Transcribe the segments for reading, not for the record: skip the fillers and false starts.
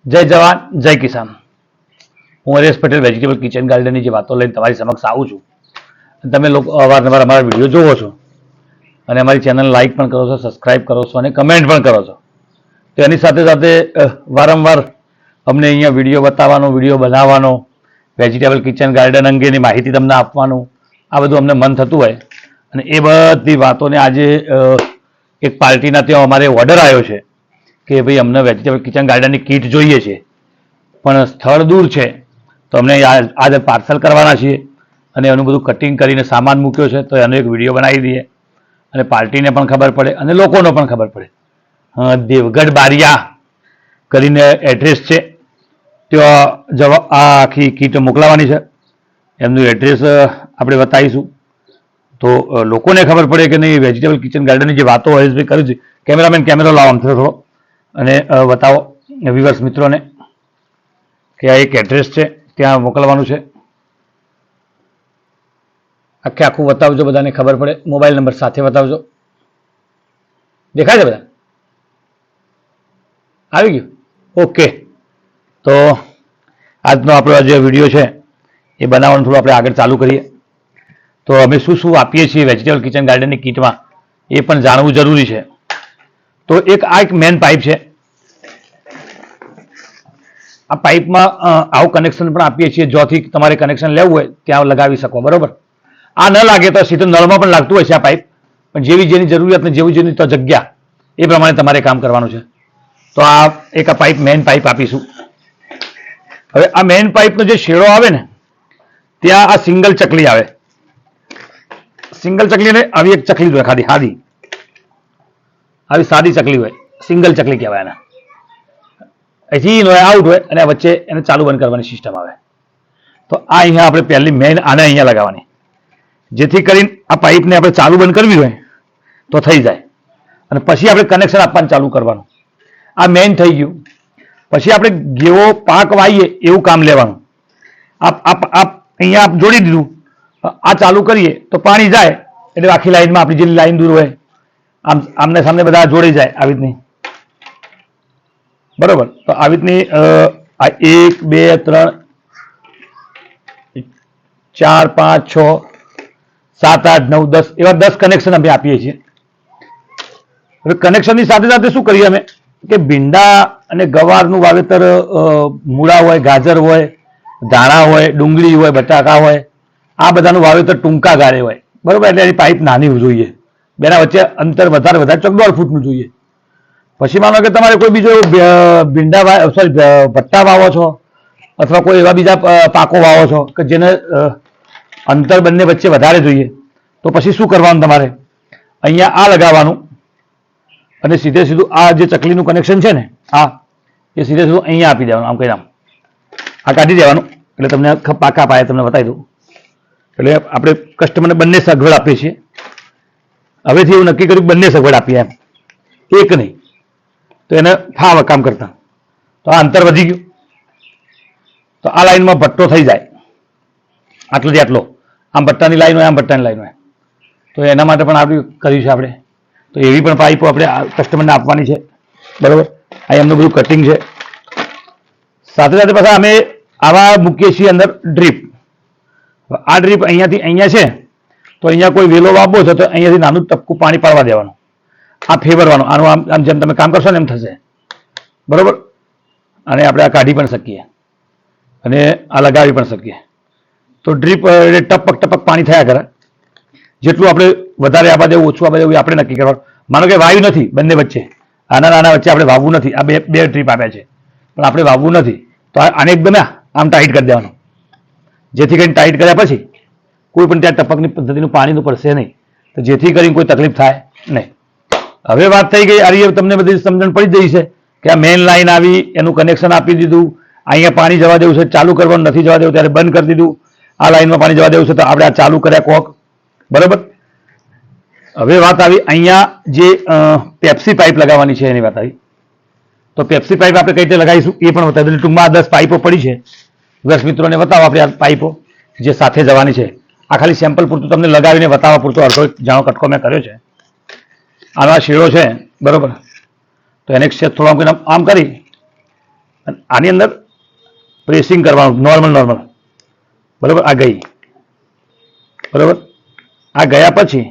જય જવાન જય કિસાન. હું હરેશ પટેલ વેજીટેબલ કિચન ગાર્ડનની જે વાતો લઈને તમારી સમક્ષ આવું છું. તમે લોકો અવારનવાર અમારા વિડીયો જોવો છો અને અમારી ચેનલ લાઈક પણ કરો છો, સબસ્ક્રાઇબ કરો છો અને કમેન્ટ પણ કરો છો. તો એની સાથે સાથે વારંવાર અમને અહીંયા વિડીયો બતાવવાનો, વિડીયો બનાવવાનો, વેજીટેબલ કિચન ગાર્ડન અંગેની માહિતી તમને આપવાનું, આ બધું અમને મન થતું હોય. અને એ બધી વાતોને આજે એક પાર્ટીના ત્યાં અમારે ઓર્ડર આવ્યો છે કે ભાઈ અમને વેજીટેબલ કિચન ગાર્ડનની કીટ જોઈએ છે, પણ સ્થળ દૂર છે, તો અમને આજે પાર્સલ કરવાના છીએ અને એનું બધું કટિંગ કરીને સામાન મૂક્યો છે, તો એનો એક વિડીયો બનાવી દઈએ અને પાર્ટીને પણ ખબર પડે અને લોકોને પણ ખબર પડે. દેવગઢ બારિયા કરીને એડ્રેસ છે, ત્યાં આ આખી કીટ મોકલાવાની છે. એમનું એડ્રેસ આપણે બતાવીશું તો લોકોને ખબર પડે કે નહીં વેજીટેબલ કિચન ગાર્ડનની જે વાતો હરેશભાઈ કરી છે. કેમેરામેન કેમેરો લાવો આમ થોડો અને બતાવો વ્યુઅર્સ મિત્રોને કે આ એક એડ્રેસ છે, ત્યાં મોકલવાનું છે. આખે આખું બતાવજો, બધાને ખબર પડે. મોબાઈલ નંબર સાથે બતાવજો. દેખાય છે બધા? આવી ગયું? ઓકે. તો આજનો આપણો જે વિડીયો છે એ બનાવવાનું થોડું આપણે આગળ ચાલુ કરીએ. તો અમે શું શું આપીએ છીએ વેજીટેબલ કિચન ગાર્ડનની કીટમાં એ પણ જાણવું જરૂરી છે. તો આ એક મેન પાઇપ છે. આ પાઇપમાં આવું કનેક્શન પણ આપીએ છીએ, જ્યાંથી તમારે કનેક્શન લેવું હોય ત્યાં લગાવી શકો. બરોબર? આ ન લાગે તો સીધું નળમાં પણ લાગતું હોય છે આ પાઇપ, પણ જેવી જેની જરૂરિયાત ને જેવી જેની તો જગ્યા એ પ્રમાણે તમારે કામ કરવાનું છે. તો આ એક આ પાઇપ મેઇન પાઇપ આપીશું. હવે આ મેઇન પાઇપનો જે શેડો આવે ને ત્યાં આ સિંગલ ચકલી આવે. સિંગલ ચકલી ને આવી એક ચકલી હોય, ખાલી સાદી આવી સાદી ચકલી હોય, સિંગલ ચકલી કહેવાય એને. અહીંથી ઇન હોય, આઉટ હોય અને વચ્ચે એને ચાલુ બંધ કરવાની સિસ્ટમ આવે. તો આ અહીંયા આપણે પહેલી મેઇન આને અહીંયા લગાવવાની, જેથી કરીને આ પાઇપને આપણે ચાલુ બંધ કરવી હોય તો થઈ જાય. અને પછી આપણે કનેક્શન આપવાનું ચાલુ કરવાનું. આ મેઇન થઈ ગયું. પછી આપણે જેવો પાક વાવીએ એવું કામ લેવાનું. અહીંયા જોડી દીધું, આ ચાલુ કરીએ તો પાણી જાય એટલે આખી લાઈનમાં આપણી જે લાઈન દૂર હોય આમને સામને બધા જોડી જાય આવી રીતની. બરોબર? તો આવી રીતની આ 1 2 3 4 5 6 7 8 9 10 એવા 10 કનેક્શન અમે આપીએ છીએ. હવે કનેક્શનની સાથે સાથે શું કરીએ અમે કે ભીંડા અને ગવારનું વાવેતર, મૂળા હોય, ગાજર હોય, ધાણા હોય, ડુંગળી હોય, બટાકા હોય, આ બધાનું વાવેતર ટૂંકા ગાળે હોય. બરોબર? એટલે એની પાઇપ નાની જોઈએ, બેના વચ્ચે અંતર વધારે 14 ફૂટનું જોઈએ. પછી માનો કે તમારે કોઈ બીજો ભીંડા ભટ્ટા વાવો છો અથવા કોઈ એવા બીજા પાકો વાવો છો કે જેને અંતર બંને વચ્ચે વધારે જોઈએ, તો પછી શું કરવાનું તમારે અહીંયા આ લગાવવાનું અને સીધે સીધું આ જે ચકલીનું કનેક્શન છે ને એ સીધે સીધું અહીંયા આપી દેવાનું. આમ કઈ આમ આ કાઢી દેવાનું એટલે તમને પાકા પાયે તમને બતાવી દઉં. એટલે આપણે કસ્ટમરને બંને સગવડ આપીએ છીએ. હવેથી એવું નક્કી કર્યું બંને સગવડ આપીએ, એમ એક નહીં, તો એને ફાવ કામ કરતા. તો આ અંતર વધી ગયું તો આ લાઈનમાં ભટ્ટો થઈ જાય, આટલો થી આટલો. આમ ભટ્ટાની લાઈન હોય, આમ ભટ્ટાની લાઈન હોય, તો એના માટે પણ આપણે કર્યું છે આપણે. તો એવી પણ પાઇપો આપણે કસ્ટમરને આપવાની છે. બરોબર? આ એમનું બધું કટિંગ છે. સાથે સાથે પાછા અમે આવા મૂકીએ છીએ અંદર ડ્રીપ. આ ડ્રીપ અહીંયાથી અહીંયા છે, તો અહીંયા કોઈ વેલો વાપવો છે તો અહીંયાથી નાનું ટપકું પાણી પાડવા દેવાનું, આ ફેવરવાનું. આનું આમ જેમ તમે કામ કરશો ને એમ થશે. બરોબર? અને આપણે આ કાઢી પણ શકીએ અને આ લગાવી પણ શકીએ. તો ડ્રીપ એટલે ટપક ટપક પાણી થયા કરે. જેટલું આપણે વધારે આવા દેવું, ઓછું આવા દેવું, આપણે નક્કી કરવાનું. માનો કે વાયુ નથી બંને વચ્ચે, આના નાના વચ્ચે આપણે વાવવું નથી. આ બે ડ્રીપ આપ્યા છે પણ આપણે વાવવું નથી, તો આને એકદમ આમ ટાઈટ કરી દેવાનું, જેથી કરીને ટાઈટ કર્યા પછી કોઈ પણ ત્યાં ટપકની પદ્ધતિનું પાણીનું પડશે નહીં, તો જેથી કરીને કોઈ તકલીફ થાય નહીં. હવે વાત થઈ ગઈ, આ તમને બધી સમજણ પડી જઈ છે કે આ મેઇન લાઈન આવી, એનું કનેક્શન આપી દીધું, અહીંયા પાણી જવા દેવું છે, ચાલુ કરવાનું નથી જવા દેવું ત્યારે બંધ કરી દીધું, આ લાઈનમાં પાણી જવા દેવું છે તો આપણે આ ચાલુ કર્યા કોક. બરોબર? હવે વાત આવી અહીંયા જે પેપ્સી પાઇપ લગાવવાની છે એની વાત આવી. તો પેપ્સી પાઇપ આપણે કઈ રીતે લગાવીશું એ પણ બતાવી. ટૂંકમાં 10 પાઇપો પડી છે. દર્શક મિત્રોને બતાવો આપણે આ પાઇપો જે સાથે જવાની છે. આ ખાલી સેમ્પલ પૂરતું તમને લગાવીને બતાવવા પૂરતો અડધો જાણો કટકો મેં કર્યો છે. આનો આ શેડો છે. બરોબર? તો એને થોડો આમ કરી અને આની અંદર પ્રેસિંગ કરવાનું નોર્મલ બરાબર. આ ગઈ બરાબર. આ ગયા પછી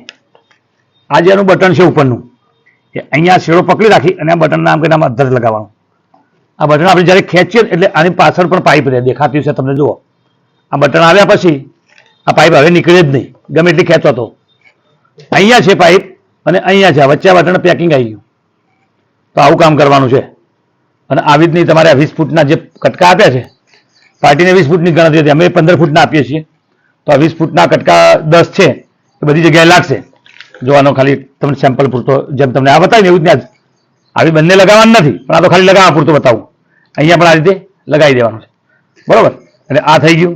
આ જે એનું બટન છે ઉપરનું એ અહીંયા શેડો પકડી રાખી અને આ બટન નામ કરીને આમાં અધર લગાવવાનું. આ બટન આપણે જ્યારે ખેંચીએ એટલે આની પાછળ પણ પાઇપ રહે, દેખાતી છે તમને જુઓ. આ બટન આવ્યા પછી આ પાઇપ હવે નીકળે જ નહીં, ગમે એટલી ખેંચો તો. અહીંયા છે પાઇપ અને અહીંયા છે, વચ્ચે આ બટન પેકિંગ આવી ગયું. તો આવું કામ કરવાનું છે. અને આવી જ નહીં તમારે 20 ફૂટના જે કટકા આપ્યા છે, પાર્ટીને 20 ફૂટની ગણતરી હતી, અમે 15 ફૂટના આપીએ છીએ. તો આ 20 ફૂટના કટકા 10 છે એ બધી જગ્યાએ લાગશે. જોવાનો ખાલી તમને સેમ્પલ પૂરતો, જેમ તમને આ બતાવીને એવું જ ત્યાં જ આવી બંને લગાવવાનું નથી, પણ આ તો ખાલી લગાવવા પૂરતું બતાવું. અહીંયા પણ આ રીતે લગાવી દેવાનું છે બરોબર. એટલે આ થઈ ગયું.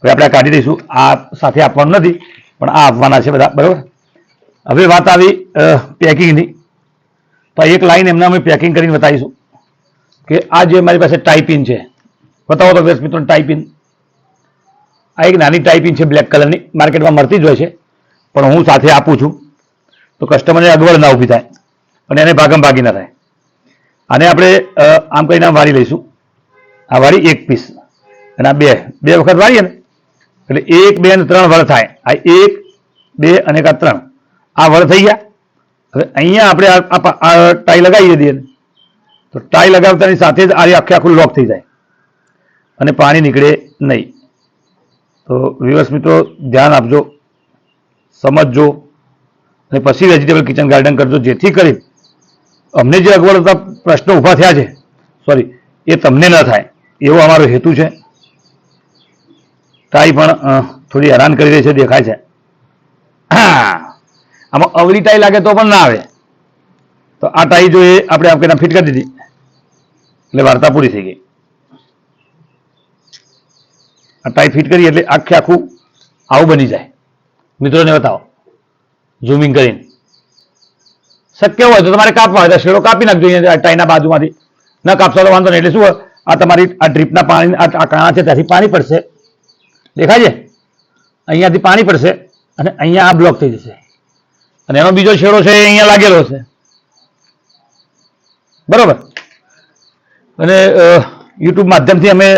હવે આપણે આ કાઢી દઈશું. આ સાથે આપવાનું નથી પણ આ આપવાના છે બધા બરોબર. હવે વાત આવી પેકિંગની. તો એક લાઈન એમને અમે પેકિંગ કરીને બતાવીશું કે આ જે મારી પાસે ટાઈપિન છે, બતાવો તો દર્શક મિત્રો ટાઈપિન. આ એક નાની ટાઈપિન છે બ્લેક કલરની, માર્કેટમાં મળતી જ હોય છે, પણ હું સાથે આપું છું તો કસ્ટમરને અગવડ ના ઊભી થાય અને એને ભાગમ ભાગી ના થાય. આને આપણે આમ કરીને આમ વાળી લઈશું. આ વાળી એક પીસ અને આ બે વખત વાળીએ ને એટલે 1 2 અને 3 વળ થાય. આ 1 2 અને 3 આ વળ થઈ ગયા. હવે અહીંયા આપણે આ ટાઈ લગાવી દઈએ તો ટાઈ લગાવતાની સાથે જ આ આખું લોક થઈ જાય અને પાણી નીકળે નહીં. તો વ્યુઅર્સ મિત્રો ધ્યાન આપજો, સમજજો અને પછી વેજીટેબલ કિચન ગાર્ડન કરજો, જેથી કરી અમને જે અગવડતા પ્રશ્નો ઊભા થયા છે સોરી એ તમને ન થાય એવો અમારો હેતુ છે. ટાઈ પણ થોડી હેરાન કરી રહી છે દેખાય છે. આમાં અવળી ટાઈ લાગે તો પણ ના આવે. તો આ ટાઈ જો એ આપણે આપણે ફિટ કરી દીધી એટલે વાર્તા પૂરી થઈ ગઈ. આ ટાઈ ફિટ કરી એટલે આખું આવું બની જાય. મિત્રોને બતાવો ઝૂમિંગ કરીને. શક્ય હોય તો તમારે કાપવા હોય તો શેડો કાપી નાખજો અહીંયા ટાઈના બાજુમાંથી. ન કાપશો તો વાંધો નહીં. એટલે શું આ તમારી આ ડ્રીપના પાણી આ કાણા છે ત્યાંથી પાણી પડશે, દેખાય છે? અહીંયાથી પાણી પડશે અને અહીંયા આ બ્લોક થઈ જશે અને એનો બીજો શેડો છે એ અહીંયા લાગેલો છે બરોબર. અને યુટ્યુબ માધ્યમથી અમે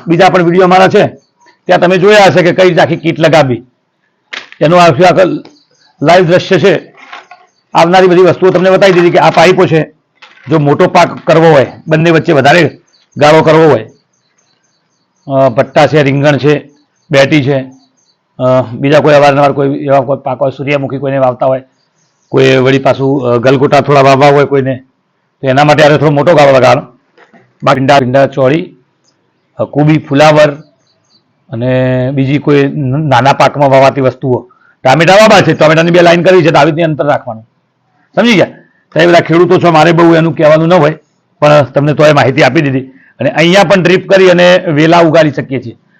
બીજા પણ વિડીયો અમારા છે ત્યાં તમે જોયા હશે કે કઈ રીતે આખી કીટ લગાવી, એનું આખું લાઈવ દ્રશ્ય છે. આવનારી બધી વસ્તુઓ તમને બતાવી દીધી કે આ પાઇપો છે. જો મોટો પાક કરવો હોય, બંને વચ્ચે વધારે ગાળો કરવો હોય, ભટ્ટા છે, રીંગણ છે, બેટી છે, બીજા કોઈ અવારનવાર કોઈ એવા કોઈ પાક હોય, સૂર્યમુખી કોઈને વાવતા હોય, કોઈ વળી પાછું ગલગોટા થોડા વાવવા હોય કોઈને, તો એના માટે આ થોડો મોટો ગાળો લગાવવાનો. ભીંડા ભીંડા ચોળી, કુબી, ફુલાવર અને બીજી કોઈ નાના પાકમાં વાવાતી વસ્તુઓ. ટામેટા વાવા છે, ટામેટાની 2 લાઈન કરી છે તો આવી રીતે અંતર રાખવાનું. સમજી ગયા? તો એ બધા ખેડૂતો છો, મારે બહુ એનું કહેવાનું ન હોય પણ તમને તો એ માહિતી આપી દીધી. અને અહીંયા પણ ડ્રીપ કરી અને વેલા ઉગાડી શકીએ છીએ.